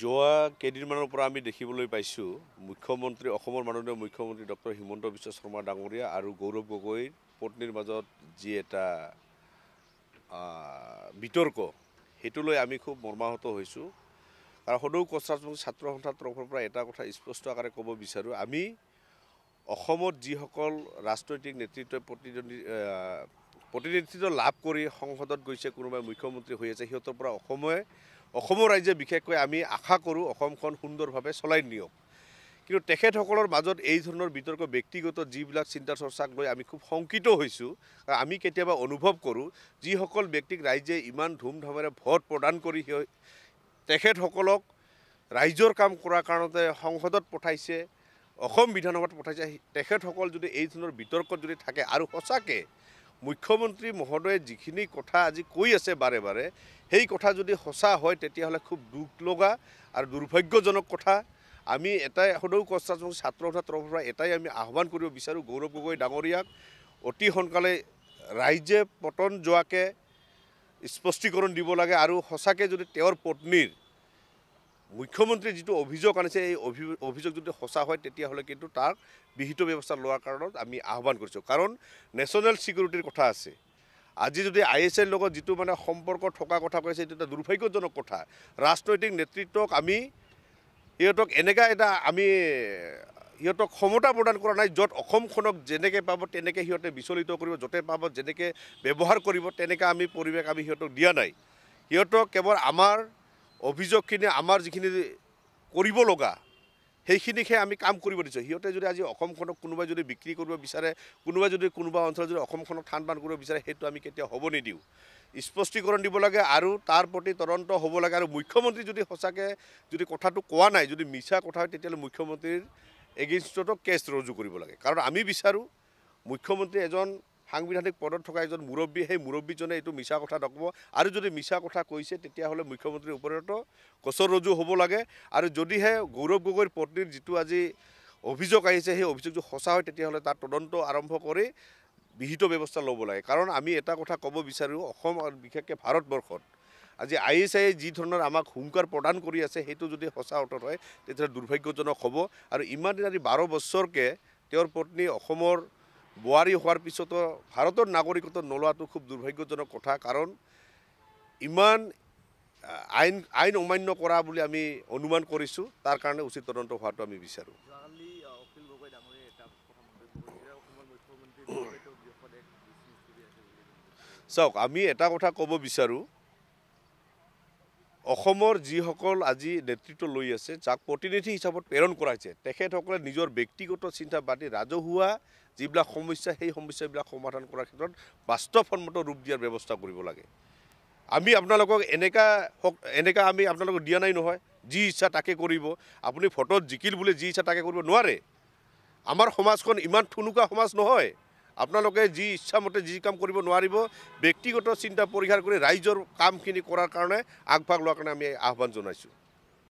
যোৱা কেইদিনমানৰ পৰা আমি দেখিবলৈ পাইছোঁ মুখ্যমন্ত্ৰী অসমৰ মাননীয় মুখ্যমন্ত্ৰী ডক্টৰ হিমন্ত বিশ্ব শৰ্মা ডাঙৰীয়া আৰু গৌৰৱ গগৈৰ পত্নীৰ মাজত যি এটা বিতৰ্ক সেইটো লৈ আমি খুব মৰ্মাহত হৈছোঁ। আৰু সদৌ কছাৰী ছাত্ৰ সন্থাৰ তৰফৰ পৰা এটা কথা স্পষ্ট আকাৰে ক'ব বিচাৰোঁ, আমি অসমত যিসকল ৰাজনৈতিক নেতৃত্বই প্ৰতিনিধিত্ব লাভ কৰি সংসদত গৈছে, কোনোবাই মুখ্যমন্ত্ৰী হৈ আছে, সিহঁতৰ পৰা অসমৰ ৰাইজে বিশেষকৈ আমি আশা কৰোঁ অসমখন সুন্দৰভাৱে চলাই নিয়ক। কিন্তু তেখেতসকলৰ মাজত এই ধৰণৰ বিতৰ্ক ব্যক্তিগত যিবিলাক চিন্তা চৰ্চাক লৈ আমি খুব শংকিত হৈছোঁ। আমি কেতিয়াবা অনুভৱ কৰোঁ যিসকল ব্যক্তিক ৰাইজে ইমান ধুমধামেৰে ভোট প্ৰদান কৰি তেখেতসকলক ৰাইজৰ কাম কৰাৰ কাৰণতে সংসদত পঠাইছে, অসম বিধানসভাত পঠাইছে, তেখেতসকল যদি এই ধৰণৰ বিতৰ্কত যদি থাকে আৰু সঁচাকৈ মুখ্যমন্ত্ৰী মহোদয়ে যিখিনি কথা আজি কৈ আছে বাৰে বাৰে, সেই কথা যদি সঁচা হয় তেতিয়াহ'লে খুব দুখ লগা আৰু দুৰ্ভাগ্যজনক কথা। আমি এটাই সদৌ কছাৰী ছাত্ৰ সন্থাৰ তৰফৰ পৰা এটাই আমি আহ্বান কৰিব বিচাৰোঁ, গৌৰৱ গগৈ ডাঙৰীয়াক অতি সোনকালে ৰাইজে পতন যোৱাকৈ স্পষ্টীকৰণ দিব লাগে আৰু সঁচাকৈ যদি তেওঁৰ পত্নীৰ মুখ্যমন্ত্ৰীৰ যিটো অভিযোগ আনিছে এই অভিযোগ যদি সঁচা হয় তেতিয়াহ'লে কিন্তু তাৰ বিহিত ব্যৱস্থা লোৱাৰ কাৰণত আমি আহ্বান কৰিছোঁ। কাৰণ নেশ্যনেল ছিকিউৰিটিৰ কথা আছে। আজি যদি ISIৰ লগত যিটো মানে সম্পৰ্ক থকা কথা কৈছে, এইটো এটা দুৰ্ভাগ্যজনক কথা। ৰাজনৈতিক নেতৃত্বক আমি সিহঁতক এনেকুৱা এটা সিহঁতক ক্ষমতা প্ৰদান কৰা নাই য'ত অসমখনক যেনেকৈ পাব তেনেকৈ সিহঁতে বিচলিত কৰিব, য'তে পাব যেনেকৈ ব্যৱহাৰ কৰিব তেনেকৈ আমি পৰিৱেশ আমি সিহঁতক দিয়া নাই। সিহঁতক কেৱল আমাৰ অভিযোগখিনি, আমাৰ যিখিনি কৰিব লগা সেইখিনিকহে আমি কাম কৰিব দিছোঁ। সিহঁতে যদি আজি অসমখনক কোনোবাই যদি বিক্ৰী কৰিব বিচাৰে, কোনোবাই যদি কোনোবা অঞ্চলত যদি অসমখনক ঠান বান কৰিব বিচাৰে, সেইটো আমি কেতিয়াও হ'ব নিদিওঁ। স্পষ্টীকৰণ দিব লাগে আৰু তাৰ প্ৰতি তদন্ত হ'ব লাগে। আৰু মুখ্যমন্ত্ৰী যদি সঁচাকৈ যদি কথাটো কোৱা নাই, যদি মিছা কথা হয়, তেতিয়াহ'লে মুখ্যমন্ত্ৰীৰ এগেইনষ্টতো কেছ ৰুজু কৰিব লাগে। কাৰণ আমি বিচাৰোঁ মুখ্যমন্ত্ৰী এজন সাংবিধানিক পদত থকা এজন মুৰব্বী, সেই মুৰব্বীজনে এইটো মিছা কথা নক'ব। আৰু যদি মিছা কথা কৈছে তেতিয়াহ'লে মুখ্যমন্ত্ৰীৰ ওপৰতো গোচৰ ৰুজু হ'ব লাগে। আৰু যদিহে গৌৰৱ গগৈৰ পত্নীৰ যিটো আজি অভিযোগ আহিছে সেই অভিযোগটো সঁচা হয় তেতিয়াহ'লে তাৰ তদন্ত আৰম্ভ কৰি বিহিত ব্যৱস্থা ল'ব লাগে। কাৰণ আমি এটা কথা ক'ব বিচাৰোঁ, অসম আৰু বিশেষকৈ ভাৰতবৰ্ষত আজি ISIয়ে যি ধৰণৰ আমাক হুংকাৰ প্ৰদান কৰি আছে সেইটো যদি সঁচা অৰ্থত হয় তেতিয়াহ'লে দুৰ্ভাগ্যজনক হ'ব। আৰু ইমান দিন আজি 12 বছৰকৈ তেওঁৰ পত্নী অসমৰ বোৱাৰী হোৱাৰ পিছতো ভাৰতৰ নাগৰিকত্ব নোলোৱাটো খুব দুৰ্ভাগ্যজনক কথা। কাৰণ ইমান আইন অমান্য কৰা বুলি আমি অনুমান কৰিছোঁ, তাৰ কাৰণে উচিত তদন্ত হোৱাটো আমি বিচাৰোঁ। চাওক, আমি এটা কথা ক'ব বিচাৰোঁ, অসমৰ যিসকল আজি নেতৃত্ব লৈ আছে, যাক প্ৰতিনিধি হিচাপত প্ৰেৰণ কৰা হৈছে, তেখেতসকলে নিজৰ ব্যক্তিগত চিন্তা বাদ দি ৰাজহুৱা যিবিলাক সমস্যা সেই সমস্যাবিলাক সমাধান কৰাৰ ক্ষেত্ৰত বাস্তৱসন্মত ৰূপ দিয়াৰ ব্যৱস্থা কৰিব লাগে। আমি আপোনালোকক এনেকা আমি আপোনালোকক দিয়া নাই নহয়, যি ইচ্ছা তাকে কৰিব। আপুনি ভোটত জিকিল বুলি যি ইচ্ছা তাকে কৰিব নোৱাৰে। আমাৰ সমাজখন ইমান থুনুকা সমাজ নহয়। আপোনালোকে যি ইচ্ছামতে যি কাম কৰিব নোৱাৰিব। ব্যক্তিগত চিন্তা পৰিহাৰ কৰি ৰাইজৰ কামখিনি কৰাৰ কাৰণে আগভাগ লোৱাৰ কাৰণে আমি আহ্বান জনাইছোঁ।